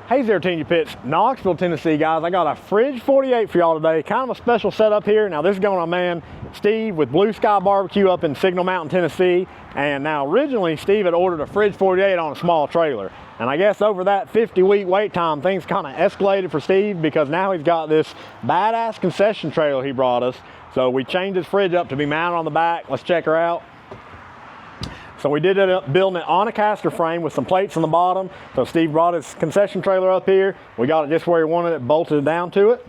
Hey there, Team Pits, Knoxville, Tennessee, guys. I got a Fridge 48 for y'all today. Kind of a special setup here. Now, this is going to my man Steve with Blue Sky Barbecue up in Signal Mountain, Tennessee. And now, originally, Steve had ordered a Fridge 48 on a small trailer. And I guess over that 50-week wait time, things kind of escalated for Steve because now he's got this badass concession trailer he brought us. So we changed his fridge up to be mounted on the back. Let's check her out. So we did it building it on a caster frame with some plates on the bottom. So Steve brought his concession trailer up here. We got it just where he wanted it, bolted down to it.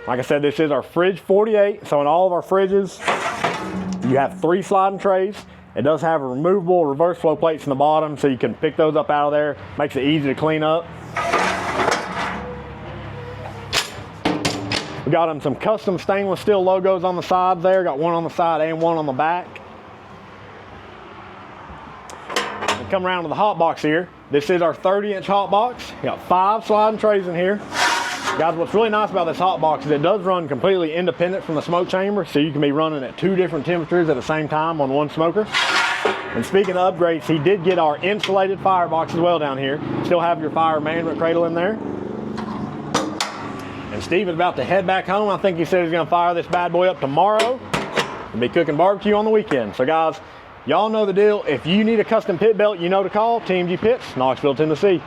Like I said, this is our Fridge 48. So in all of our fridges, you have 3 sliding trays. It does have a removable reverse flow plates in the bottom, so you can pick those up out of there. Makes it easy to clean up. We got them some custom stainless steel logos on the sides there. Got one on the side and one on the back. Come around to the hot box here. This is our 30-inch hot box. Got 5 sliding trays in here. Guys, what's really nice about this hot box is it does run completely independent from the smoke chamber, so you can be running at 2 different temperatures at the same time on one smoker. And speaking of upgrades, he did get our insulated firebox as well down here. Still have your fire management cradle in there. And Steve is about to head back home. I think he said he's gonna fire this bad boy up tomorrow and be cooking barbecue on the weekend. So guys, y'all know the deal. If you need a custom pit belt, you know to call Team G Pits, Knoxville, Tennessee.